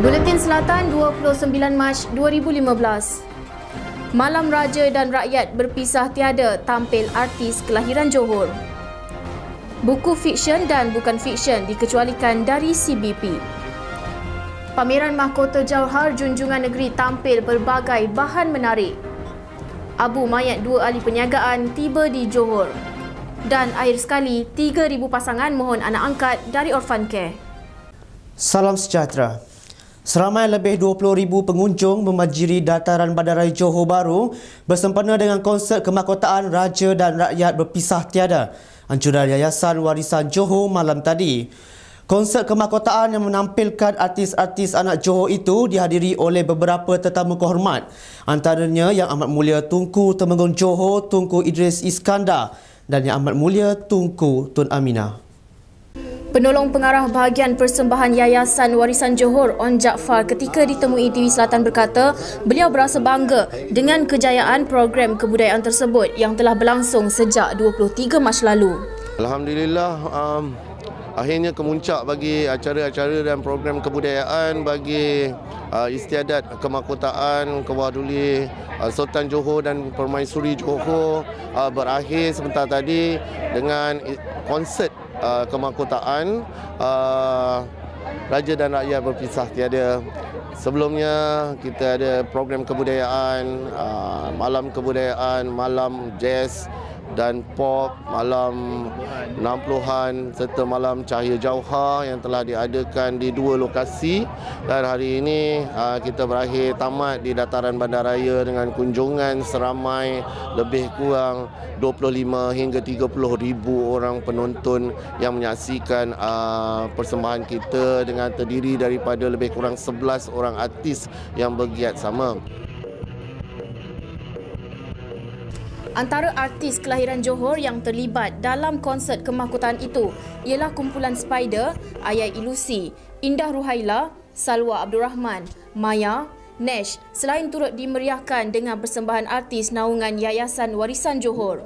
Buletin Selatan 29 Mac 2015. Malam Raja dan Rakyat berpisah tiada tampil artis kelahiran Johor. Buku fiksyen dan bukan fiksyen dikecualikan dari CBP. Pameran Mahkota Jauhar Junjungan Negeri tampil berbagai bahan menarik. Abu mayat 2 ahli perniagaan tiba di Johor. Dan akhir sekali, 3,000 pasangan mohon anak angkat dari Orphan Care. Salam sejahtera. Seramai lebih 20,000 pengunjung membanjiri dataran Bandaraya Johor Bahru bersempena dengan konsert kemahkotaan Raja dan Rakyat berpisah tiada anjuran Yayasan Warisan Johor malam tadi. Konsert kemahkotaan yang menampilkan artis-artis anak Johor itu dihadiri oleh beberapa tetamu kehormat, antaranya Yang Amat Mulia Tunku Temenggung Johor Tunku Idris Iskandar dan Yang Amat Mulia Tunku Tun Aminah. Penolong Pengarah Bahagian Persembahan Yayasan Warisan Johor, On Jaafar, ketika ditemui TV Selatan berkata beliau berasa bangga dengan kejayaan program kebudayaan tersebut yang telah berlangsung sejak 23 Mac lalu. Alhamdulillah, akhirnya kemuncak bagi acara-acara dan program kebudayaan bagi istiadat kemahkotaan Kewaduli Sultan Johor dan Permaisuri Johor berakhir sebentar tadi dengan konsert kemahkotaan Raja dan Rakyat berpisah tiada. Sebelumnya kita ada program kebudayaan, malam kebudayaan, malam jazz dan pop, malam 60-an serta malam Cahaya Jauhar yang telah diadakan di 2 lokasi. Dan hari ini kita berakhir tamat di dataran bandaraya dengan kunjungan seramai lebih kurang 25 hingga 30,000 orang penonton yang menyaksikan persembahan kita dengan terdiri daripada lebih kurang 11 orang artis yang bergiat sama. Antara artis kelahiran Johor yang terlibat dalam konsert kemahkotaan itu ialah kumpulan Spider, Ayai Ilusi, Indah Ruhaila, Salwa Abdul Rahman, Maya, Nash, selain turut dimeriahkan dengan persembahan artis naungan Yayasan Warisan Johor.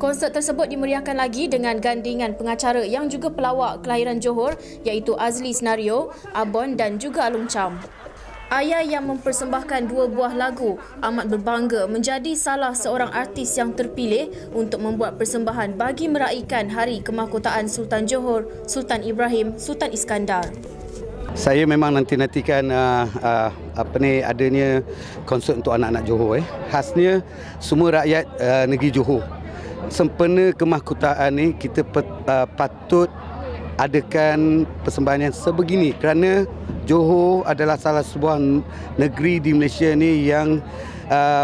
Konsert tersebut dimeriahkan lagi dengan gandingan pengacara yang juga pelawak kelahiran Johor iaitu Azli Senario, Abon dan juga Alung Cham. Ayah yang mempersembahkan 2 buah lagu amat berbangga menjadi salah seorang artis yang terpilih untuk membuat persembahan bagi meraihkan Hari Kemahkotaan Sultan Johor, Sultan Ibrahim, Sultan Iskandar. Saya memang nantikan adanya konsert untuk anak-anak Johor. Khasnya semua rakyat negeri Johor. Sempena kemahkotaan ni kita patut adakan persembahan yang sebegini kerana Johor adalah salah sebuah negeri di Malaysia ni yang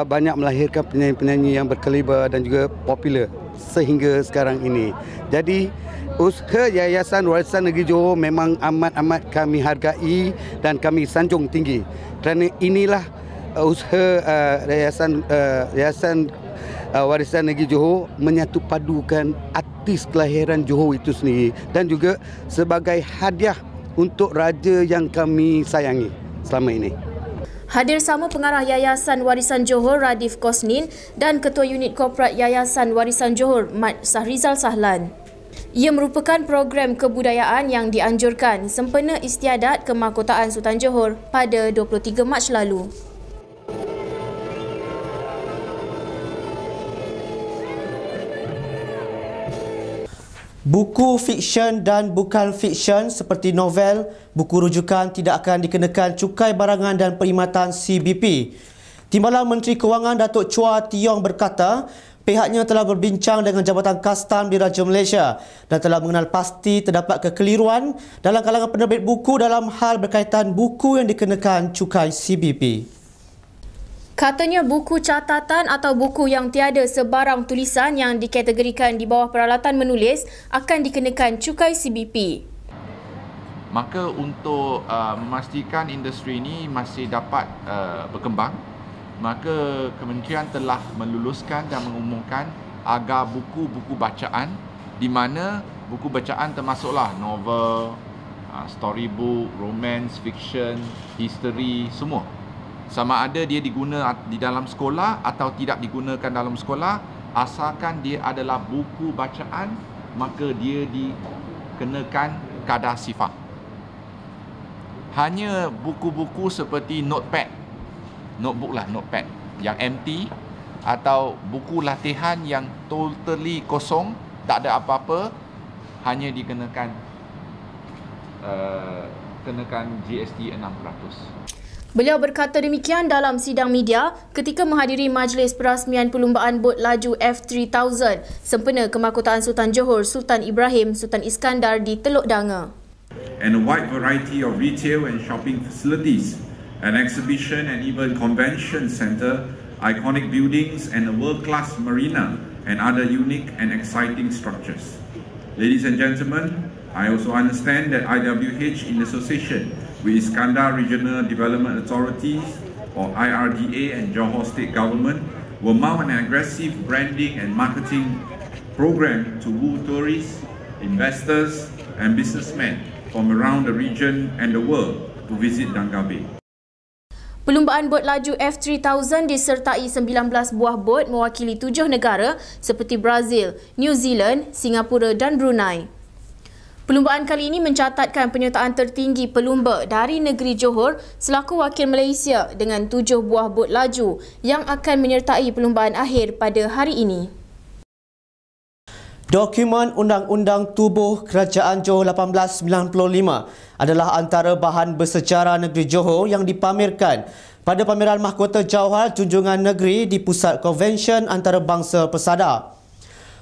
banyak melahirkan penyanyi-penyanyi yang berkaliber dan juga popular sehingga sekarang ini. Jadi usaha Yayasan Warisan Negeri Johor memang amat-amat kami hargai dan kami sanjung tinggi. Kerana inilah usaha Yayasan Warisan Negeri Johor menyatu padukan artis kelahiran Johor itu sendiri dan juga sebagai hadiah untuk raja yang kami sayangi selama ini. Hadir sama Pengarah Yayasan Warisan Johor Radif Kosnin dan Ketua Unit Korporat Yayasan Warisan Johor Mat Sahrizal Sahlan. Ia merupakan program kebudayaan yang dianjurkan sempena istiadat kemahkotaan Sultan Johor pada 23 Mac lalu. Buku fiksyen dan bukan fiksyen seperti novel, buku rujukan tidak akan dikenakan cukai barangan dan perkhidmatan CBP. Timbalan Menteri Kewangan Datuk Chua Tiong berkata, pihaknya telah berbincang dengan Jabatan Kastam di Raja Malaysia dan telah mengenal pasti terdapat kekeliruan dalam kalangan penerbit buku dalam hal berkaitan buku yang dikenakan cukai CBP. Katanya buku catatan atau buku yang tiada sebarang tulisan yang dikategorikan di bawah peralatan menulis akan dikenakan cukai CBP. Maka untuk memastikan industri ini masih dapat berkembang, maka kementerian telah meluluskan dan mengumumkan agar buku-buku bacaan di mana buku bacaan termasuklah novel, storybook, romance, fiction, history, semua. Sama ada dia diguna di dalam sekolah atau tidak digunakan dalam sekolah, asalkan dia adalah buku bacaan, maka dia dikenakan kadar sifar. hanya buku-buku seperti notepad yang empty, atau buku latihan yang totally kosong, tak ada apa-apa, hanya dikenakan GST 6%. Beliau berkata demikian dalam sidang media ketika menghadiri majlis perasmian perlumbaan bot laju F3000 sempena Kemahkotaan Sultan Johor Sultan Ibrahim Sultan Iskandar di Teluk Danga. And a wide variety of retail and shopping facilities, an exhibition and even convention centre, iconic buildings and a world-class marina and other unique and exciting structures. Ladies and gentlemen, I also understand that IWH in association with Iskandar Regional Development Authorities or IRDA and Johor State Government will mount an aggressive branding and marketing program to woo tourists, investors and businessmen from around the region and the world to visit Danga Bay. Perlumbaan bot laju F3000 disertai 19 buah bot mewakili 7 negara seperti Brazil, New Zealand, Singapura dan Brunei. Perlumbaan kali ini mencatatkan penyertaan tertinggi pelumba dari negeri Johor selaku wakil Malaysia dengan 7 buah bot laju yang akan menyertai perlumbaan akhir pada hari ini. Dokumen Undang-Undang Tubuh Kerajaan Johor 1895 adalah antara bahan bersejarah negeri Johor yang dipamerkan pada pameran Mahkota Jawhar Junjungan Negeri di Pusat Konvensyen Antarabangsa Persada.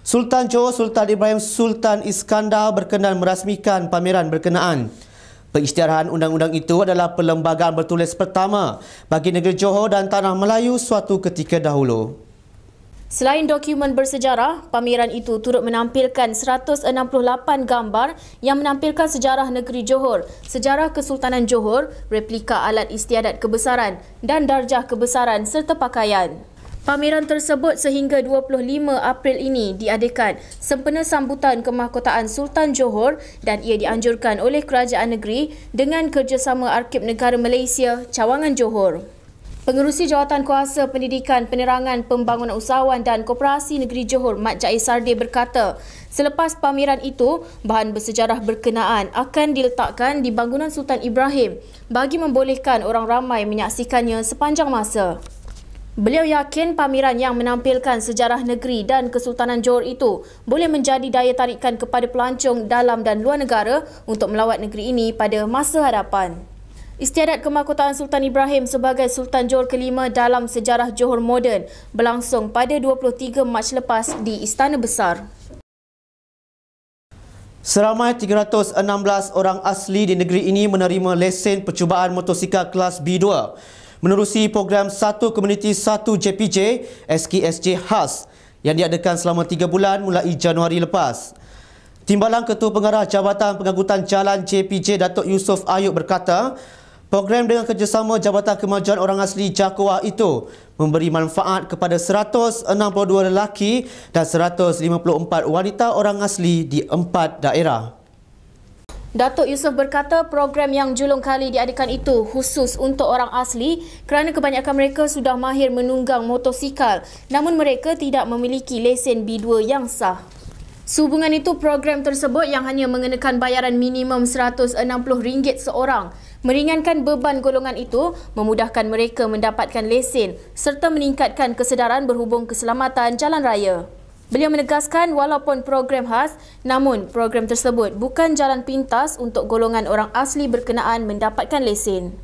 Sultan Johor Sultan Ibrahim Sultan Iskandar berkenan merasmikan pameran berkenaan. Pengisytiharan undang-undang itu adalah perlembagaan bertulis pertama bagi negeri Johor dan Tanah Melayu suatu ketika dahulu. Selain dokumen bersejarah, pameran itu turut menampilkan 168 gambar yang menampilkan sejarah negeri Johor, sejarah Kesultanan Johor, replika alat istiadat kebesaran dan darjah kebesaran serta pakaian. Pameran tersebut sehingga 25 April ini diadakan sempena sambutan Kemahkotaan Sultan Johor dan ia dianjurkan oleh Kerajaan Negeri dengan kerjasama Arkib Negara Malaysia, Cawangan Johor. Pengerusi Jawatankuasa Pendidikan, Penerangan, Pembangunan Usahawan dan Koperasi Negeri Johor, Mat Jais Sardi berkata, selepas pameran itu, bahan bersejarah berkenaan akan diletakkan di bangunan Sultan Ibrahim bagi membolehkan orang ramai menyaksikannya sepanjang masa. Beliau yakin pameran yang menampilkan sejarah negeri dan Kesultanan Johor itu boleh menjadi daya tarikan kepada pelancong dalam dan luar negara untuk melawat negeri ini pada masa hadapan. Istiadat Kemahkotaan Sultan Ibrahim sebagai Sultan Johor kelima dalam sejarah Johor moden berlangsung pada 23 Mac lepas di Istana Besar. Seramai 316 orang asli di negeri ini menerima lesen percubaan motosikal kelas B2 menerusi program Satu Komuniti Satu JPJ SKSJ khas yang diadakan selama 3 bulan mulai Januari lepas. Timbalan Ketua Pengarah Jabatan Pengangkutan Jalan JPJ Datuk Yusof Ayub berkata, program dengan kerjasama Jabatan Kemajuan Orang Asli JAKOA itu memberi manfaat kepada 162 lelaki dan 154 wanita orang asli di 4 daerah. Datuk Yusof berkata program yang julung kali diadakan itu khusus untuk orang asli kerana kebanyakan mereka sudah mahir menunggang motosikal namun mereka tidak memiliki lesen B2 yang sah. Sehubungan itu, program tersebut yang hanya mengenakan bayaran minimum RM160 seorang meringankan beban golongan itu, memudahkan mereka mendapatkan lesen serta meningkatkan kesedaran berhubung keselamatan jalan raya. Beliau menegaskan walaupun program khas, namun program tersebut bukan jalan pintas untuk golongan orang asli berkenaan mendapatkan lesen.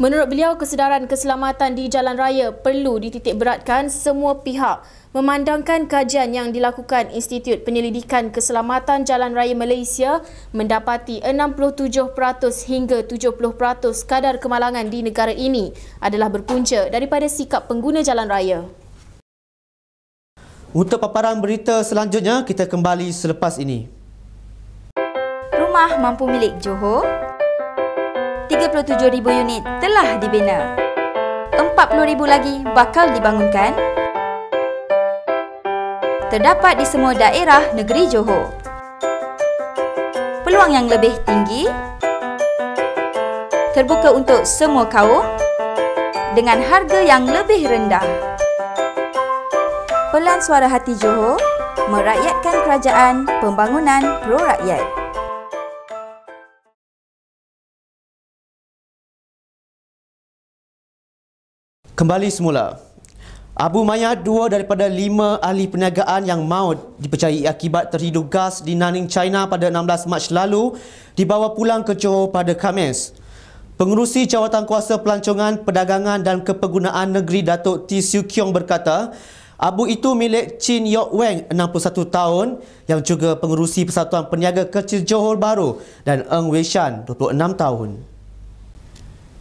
Menurut beliau, kesedaran keselamatan di jalan raya perlu dititikberatkan semua pihak memandangkan kajian yang dilakukan Institut Penyelidikan Keselamatan Jalan Raya Malaysia mendapati 67% hingga 70% kadar kemalangan di negara ini adalah berpunca daripada sikap pengguna jalan raya. Untuk paparan berita selanjutnya, kita kembali selepas ini. Rumah mampu milik Johor, 37,000 unit telah dibina. 40,000 lagi bakal dibangunkan. Terdapat di semua daerah negeri Johor. Peluang yang lebih tinggi, terbuka untuk semua kaum dengan harga yang lebih rendah. Pelan Suara Hati Johor, merakyatkan kerajaan pembangunan pro rakyat. Kembali semula. Abu mayat 2 daripada 5 ahli perniagaan yang maut dipercayai akibat terhidu gas di Nanning, China pada 16 Mac lalu dibawa pulang ke Johor pada Khamis. Pengerusi Jawatankuasa Pelancongan, Perdagangan dan Kepengunaan Negeri Datuk T. Siu Kiong berkata, abu itu milik Chin Yok Weng, 61 tahun, yang juga pengerusi Persatuan Peniaga Kecil Johor Bahru, dan Eng Wei Shan, 26 tahun.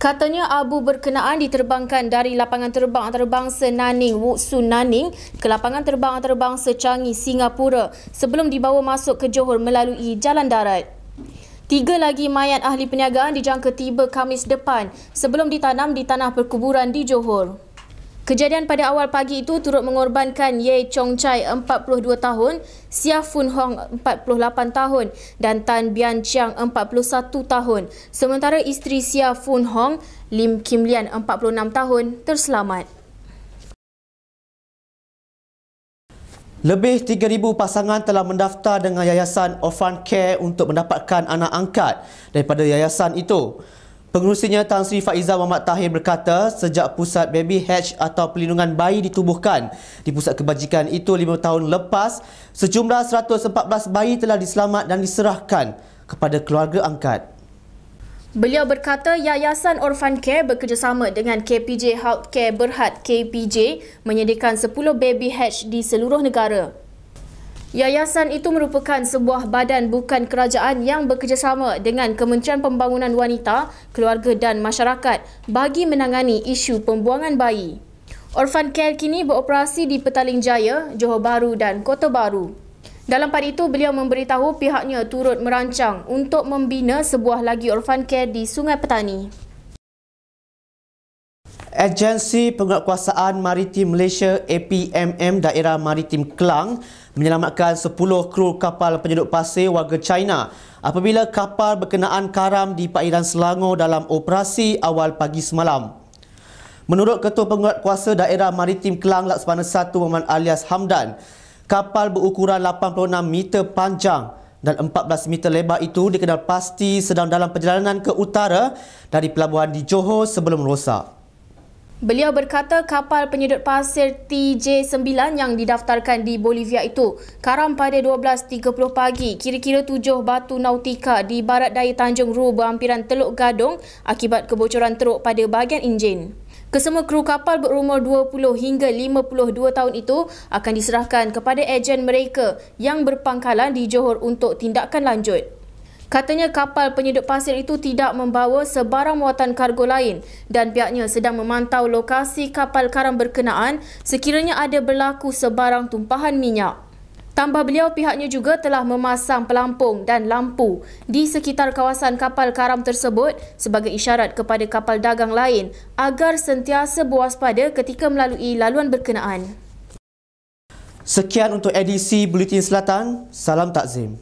Katanya abu berkenaan diterbangkan dari lapangan terbang antarabangsa Nanning Wuk Sun Nanning ke lapangan terbang antarabangsa Changi, Singapura sebelum dibawa masuk ke Johor melalui jalan darat. 3 lagi mayat ahli perniagaan dijangka tiba Khamis depan sebelum ditanam di tanah perkuburan di Johor. Kejadian pada awal pagi itu turut mengorbankan Ye Chong Chai 42 tahun, Sia Fun Hong 48 tahun dan Tan Bian Chiang 41 tahun. Sementara isteri Sia Fun Hong, Lim Kim Lian 46 tahun terselamat. Lebih 3,000 pasangan telah mendaftar dengan Yayasan Orphan Care untuk mendapatkan anak angkat daripada yayasan itu. Pengerusinya Tan Sri Faizal Muhammad Tahir berkata sejak pusat Baby Hatch atau pelindungan bayi ditubuhkan di pusat kebajikan itu 5 tahun lepas, sejumlah 114 bayi telah diselamat dan diserahkan kepada keluarga angkat. Beliau berkata Yayasan Orphan Care bekerjasama dengan KPJ Healthcare Berhad KPJ menyediakan 10 Baby Hatch di seluruh negara. Yayasan itu merupakan sebuah badan bukan kerajaan yang bekerjasama dengan Kementerian Pembangunan Wanita, Keluarga dan Masyarakat bagi menangani isu pembuangan bayi. Orphan Care kini beroperasi di Petaling Jaya, Johor Bahru dan Kota Baru. Dalam pada itu, beliau memberitahu pihaknya turut merancang untuk membina sebuah lagi Orphan Care di Sungai Petani. Agensi Penguatkuasaan Maritim Malaysia APMM Daerah Maritim Klang menyelamatkan 10 kru kapal penyedut pasir warga China apabila kapal berkenaan karam di perairan Selangor dalam operasi awal pagi semalam. Menurut Ketua Penguatkuasa Daerah Maritim Klang Laksamana 1 Muhammad Alias Hamdan, kapal berukuran 86 meter panjang dan 14 meter lebar itu dikenal pasti sedang dalam perjalanan ke utara dari pelabuhan di Johor sebelum rosak. Beliau berkata kapal penyedut pasir TJ9 yang didaftarkan di Bolivia itu karam pada 12.30 pagi kira-kira 7 batu nautika di barat daya Tanjung Ru berhampiran Teluk Gadong akibat kebocoran teruk pada bahagian enjin. Kesemua kru kapal berumur 20 hingga 52 tahun itu akan diserahkan kepada ejen mereka yang berpangkalan di Johor untuk tindakan lanjut. Katanya kapal penyedut pasir itu tidak membawa sebarang muatan kargo lain dan pihaknya sedang memantau lokasi kapal karam berkenaan sekiranya ada berlaku sebarang tumpahan minyak. Tambah beliau, pihaknya juga telah memasang pelampung dan lampu di sekitar kawasan kapal karam tersebut sebagai isyarat kepada kapal dagang lain agar sentiasa berwaspada ketika melalui laluan berkenaan. Sekian untuk edisi Buletin Selatan. Salam Takzim.